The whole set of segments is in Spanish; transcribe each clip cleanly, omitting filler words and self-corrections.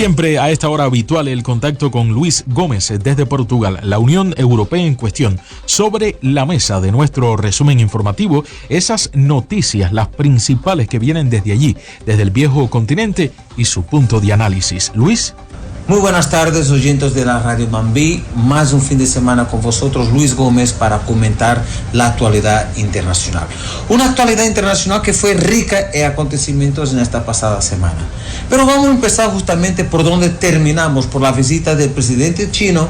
siempre, a esta hora habitual, el contacto con Luis Gómez desde Portugal. La Unión Europea en cuestión. Sobre la mesa de nuestro resumen informativo, esas noticias, las principales que vienen desde allí, desde el viejo continente y su punto de análisis. Luis. Muy buenas tardes, oyentes de la Radio Mambí. Más un fin de semana con vosotros, Luis Gómez, para comentar la actualidad internacional. Una actualidad internacional que fue rica en acontecimientos en esta pasada semana. Pero vamos a empezar justamente por donde terminamos, por la visita del presidente chino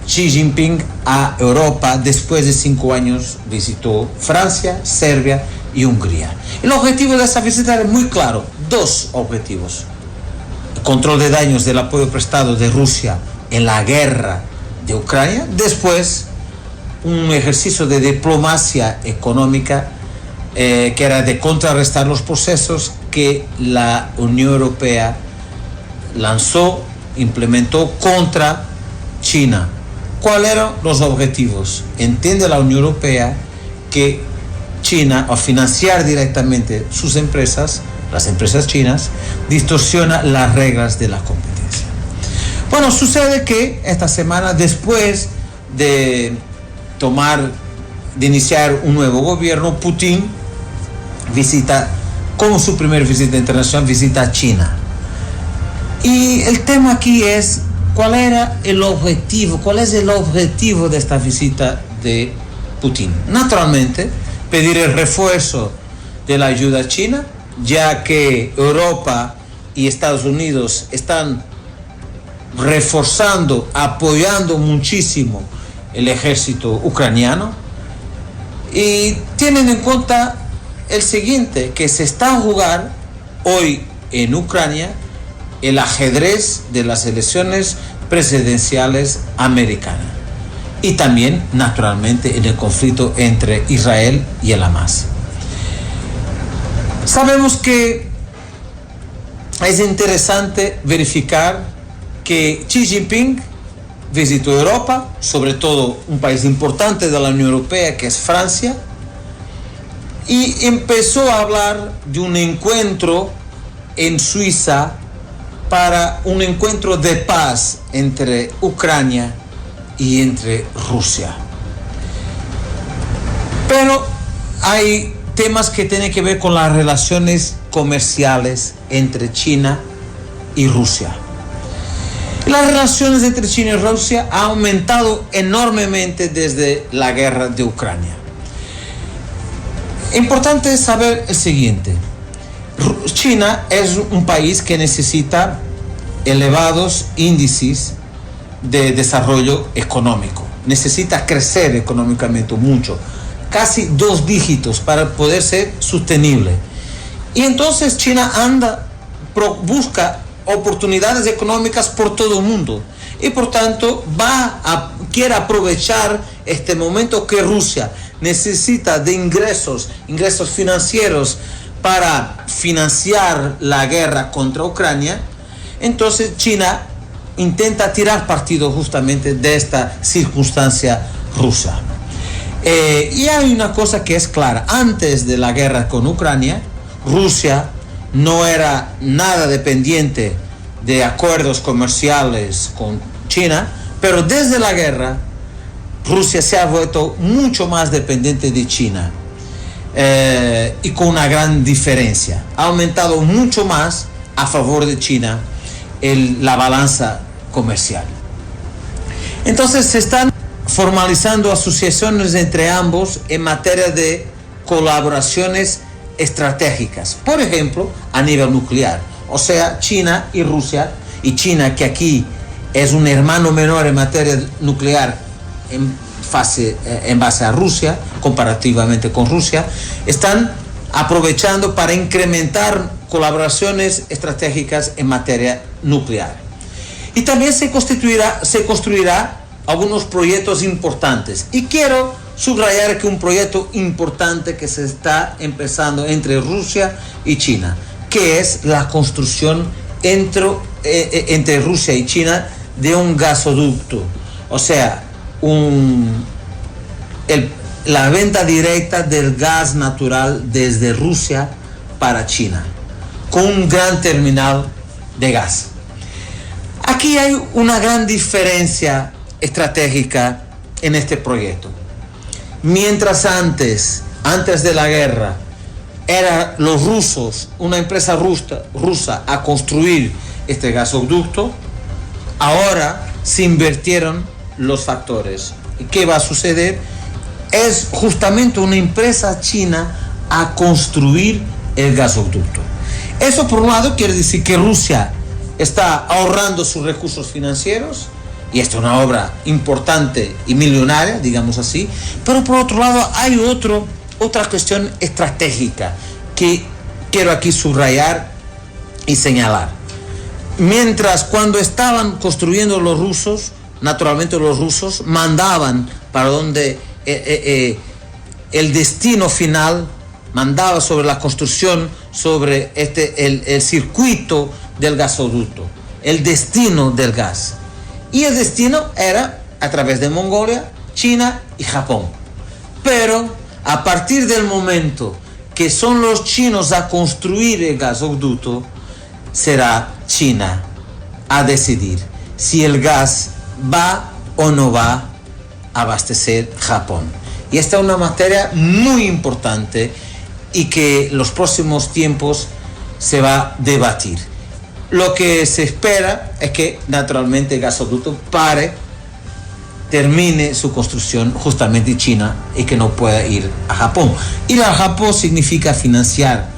Xi Jinping a Europa. Después de 5 años visitó Francia, Serbia y Hungría. El objetivo de esa visita era muy claro, 2 objetivos. Control de daños del apoyo prestado de Rusia en la guerra de Ucrania. Después, un ejercicio de diplomacia económica que era de contrarrestar los procesos que la Unión Europea implementó contra China. ¿Cuáles eran los objetivos? Entiende la Unión Europea que China, al financiar directamente sus empresas, las empresas chinas, distorsiona las reglas de la competencia. Bueno, sucede que esta semana, después de iniciar un nuevo gobierno, Putin como su primera visita internacional, visita a China. Y el tema aquí es, ¿cuál es el objetivo de esta visita de Putin? Naturalmente, pedir el refuerzo de la ayuda a China, ya que Europa y Estados Unidos están reforzando, apoyando muchísimo el ejército ucraniano, y tienen en cuenta el siguiente, que se está a jugar hoy en Ucrania el ajedrez de las elecciones presidenciales americanas y también naturalmente en el conflicto entre Israel y el Hamas. Sabemos que es interesante verificar que Xi Jinping visitó Europa, sobre todo un país importante de la Unión Europea que es Francia, y empezó a hablar de un encuentro en Suiza para un encuentro de paz entre Ucrania y entre Rusia. Pero hay temas que tienen que ver con las relaciones comerciales entre China y Rusia. Las relaciones entre China y Rusia han aumentado enormemente desde la guerra de Ucrania. Importante saber el siguiente: China es un país que necesita elevados índices de desarrollo económico, necesita crecer económicamente mucho, casi 2 dígitos para poder ser sostenible. Y entonces China busca oportunidades económicas por todo el mundo y por tanto quiere aprovechar este momento que Rusia necesita de ingresos financieros para financiar la guerra contra Ucrania. Entonces China intenta tirar partido justamente de esta circunstancia rusa. Y hay una cosa que es clara: antes de la guerra con Ucrania, Rusia no era nada dependiente de acuerdos comerciales con China, pero desde la guerra Rusia se ha vuelto mucho más dependiente de China, y con una gran diferencia. Ha aumentado mucho más a favor de China la balanza comercial. Entonces se están formalizando asociaciones entre ambos en materia de colaboraciones estratégicas, por ejemplo, a nivel nuclear. O sea, China y Rusia, y China, que aquí es un hermano menor en materia nuclear en base a Rusia, comparativamente con Rusia, están aprovechando para incrementar colaboraciones estratégicas en materia nuclear. Y también se construirá algunos proyectos importantes. Y quiero subrayar que un proyecto importante que se está empezando entre Rusia y China, que es la construcción entre Rusia y China de un gasoducto, o sea, la venta directa del gas natural desde Rusia para China, con un gran terminal de gas. Aquí hay una gran diferencia estratégica en este proyecto. Mientras antes de la guerra, eran los rusos, una empresa rusa a construir este gasoducto, ahora se invirtieron los factores. ¿Y qué va a suceder? Es justamente una empresa china a construir el gasoducto. Eso por un lado quiere decir que Rusia está ahorrando sus recursos financieros, y esta es una obra importante y millonaria, digamos así, pero por otro lado hay otra cuestión estratégica que quiero aquí subrayar y señalar. Mientras cuando estaban construyendo los rusos, naturalmente los rusos mandaban para donde el destino final, mandaba sobre la construcción, sobre el circuito del gasoducto, el destino del gas. Y el destino era a través de Mongolia, China y Japón. Pero a partir del momento que son los chinos a construir el gasoducto, será China a decidir si el gas va o no va a abastecer Japón. Y esta es una materia muy importante y que en los próximos tiempos se va a debatir. Lo que se espera es que naturalmente el gasoducto termine su construcción justamente en China y que no pueda ir a Japón. Ir a Japón significa financiar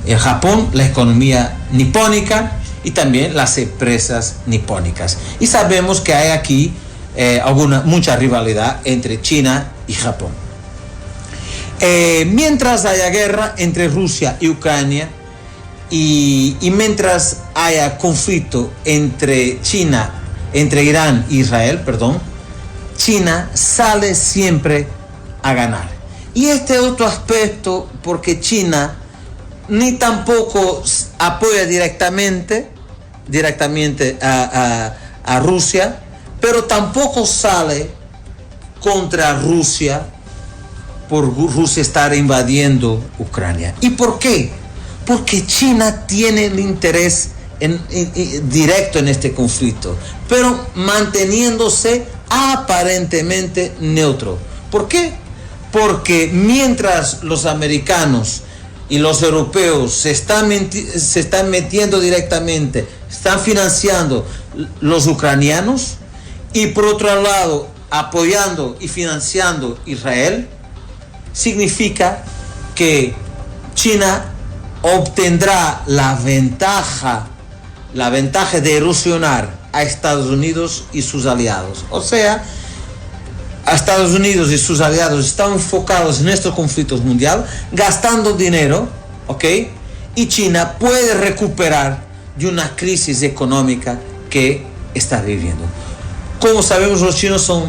en Japón la economía nipónica y también las empresas nipónicas. Y sabemos que hay aquí mucha rivalidad entre China y Japón. Mientras haya guerra entre Rusia y Ucrania, y mientras haya conflicto entre Irán e Israel, China sale siempre a ganar. Y este otro aspecto, porque China ni tampoco apoya directamente a Rusia, pero tampoco sale contra Rusia por Rusia estar invadiendo Ucrania. ¿Y por qué? Porque China tiene el interés directo en este conflicto, pero manteniéndose aparentemente neutro. ¿Por qué? Porque mientras los americanos y los europeos se están metiendo directamente, están financiando los ucranianos, y por otro lado apoyando y financiando Israel, significa que China obtendrá la ventaja de erosionar a Estados Unidos y sus aliados. O sea, a Estados Unidos y sus aliados están enfocados en estos conflictos mundiales, gastando dinero, ¿ok? Y China puede recuperar de una crisis económica que está viviendo. Como sabemos, los chinos son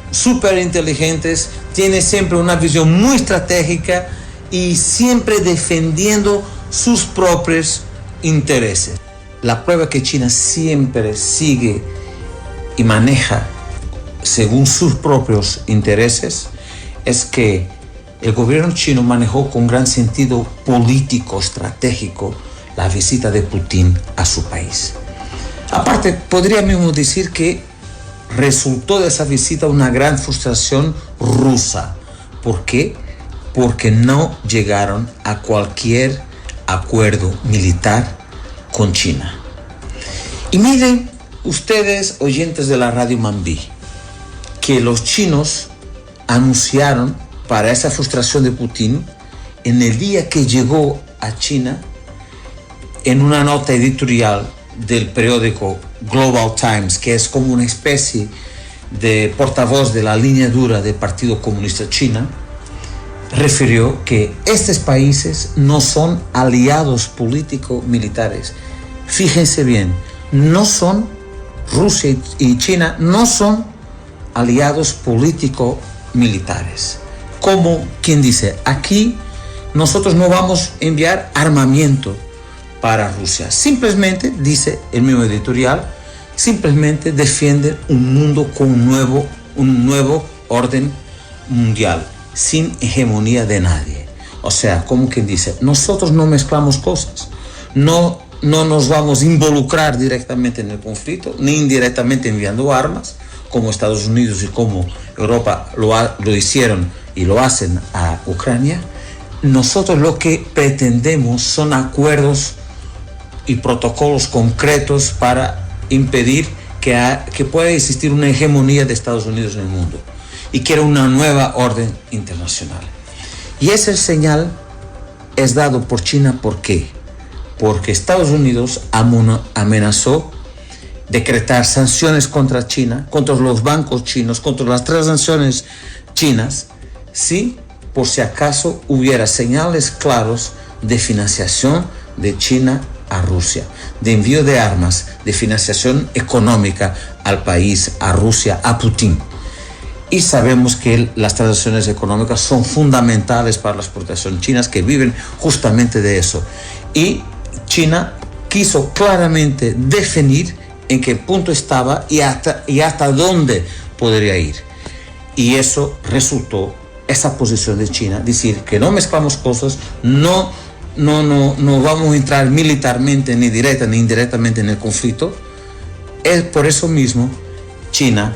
súper inteligentes, tienen siempre una visión muy estratégica y siempre defendiendo sus propios intereses. La prueba que China siempre sigue y maneja según sus propios intereses es que el gobierno chino manejó con gran sentido político, estratégico, la visita de Putin a su país. Aparte, podríamos decir que resultó de esa visita una gran frustración rusa. ¿Por qué? Porque no llegaron a cualquier acuerdo militar con China. Y miren ustedes, oyentes de la radio Mambí, que los chinos anunciaron para esa frustración de Putin en el día que llegó a China, en una nota editorial del periódico Global Times, que es como una especie de portavoz de la línea dura del Partido Comunista China, refirió que estos países no son aliados político-militares. Fíjense bien, no son, Rusia y China no son aliados político-militares. Como quien dice, aquí nosotros no vamos a enviar armamento para Rusia. Simplemente, dice el mismo editorial, simplemente defiende un mundo con un nuevo orden mundial, sin hegemonía de nadie. O sea, como quien dice, nosotros no mezclamos cosas, no no nos vamos a involucrar directamente en el conflicto, ni indirectamente enviando armas, como Estados Unidos y como Europa lo hicieron y lo hacen a Ucrania. Nosotros lo que pretendemos son acuerdos y protocolos concretos para impedir que pueda existir una hegemonía de Estados Unidos en el mundo y que era una nueva orden internacional. Y esa señal es dado por China. ¿Por qué? Porque Estados Unidos amenazó decretar sanciones contra China, contra los bancos chinos, contra las transacciones chinas, si por si acaso hubiera señales claros de financiación de China a Rusia, de envío de armas, de financiación económica al país, a Rusia, a Putin. Y sabemos que las transacciones económicas son fundamentales para la exportación chinas, que viven justamente de eso. Y China quiso claramente definir en qué punto estaba y hasta dónde podría ir. Y eso resultó, esa posición de China, decir que no mezclamos cosas, no vamos a entrar militarmente, ni directa ni indirectamente en el conflicto. Es por eso mismo China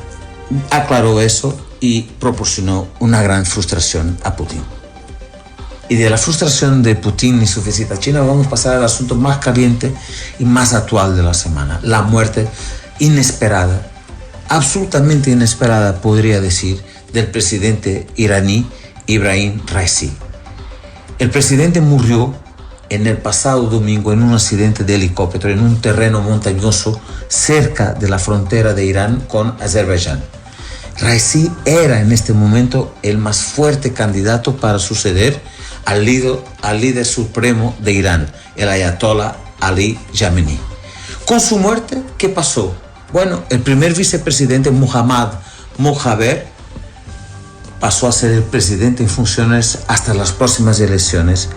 aclaró eso y proporcionó una gran frustración a Putin. Y de la frustración de Putin y su visita a China vamos a pasar al asunto más caliente y más actual de la semana: la muerte inesperada, absolutamente inesperada, podría decir, del presidente iraní Ebrahim Raisi. El presidente murió en el pasado domingo en un accidente de helicóptero en un terreno montañoso cerca de la frontera de Irán con Azerbaiyán. Raisi era en este momento el más fuerte candidato para suceder al líder supremo de Irán, el ayatollah Ali Khamenei. Con su muerte, ¿qué pasó? Bueno, el primer vicepresidente Mohammad Mojaved pasó a ser el presidente en funciones hasta las próximas elecciones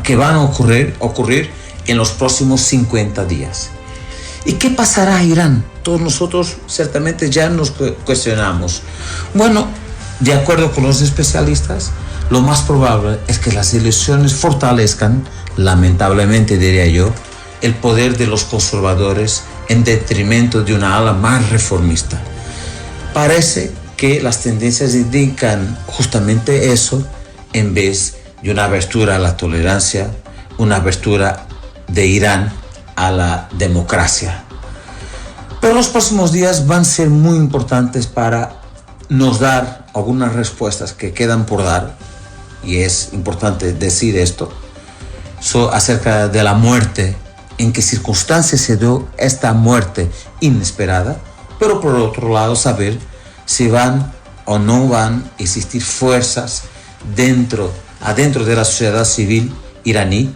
que van a ocurrir en los próximos 50 días. ¿Y qué pasará a Irán? Todos nosotros ciertamente ya nos cuestionamos. Bueno, de acuerdo con los especialistas, lo más probable es que las elecciones fortalezcan, lamentablemente diría yo, el poder de los conservadores en detrimento de una ala más reformista. Parece que las tendencias indican justamente eso, en vez de una apertura a la tolerancia, una apertura de Irán a la democracia. Pero los próximos días van a ser muy importantes para nos dar algunas respuestas que quedan por dar, y es importante decir esto, acerca de la muerte, en qué circunstancias se dio esta muerte inesperada, pero por otro lado saber si van o no van a existir fuerzas adentro de la sociedad civil iraní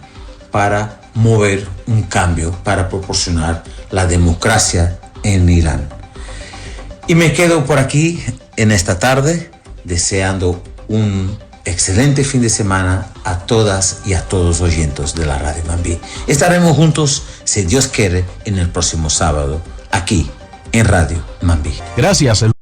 para mover un cambio, para proporcionar la democracia en Irán. Y me quedo por aquí en esta tarde, deseando un excelente fin de semana a todas y a todos los oyentes de la Radio Mambí. Estaremos juntos, si Dios quiere, en el próximo sábado, aquí en Radio Mambí. Gracias.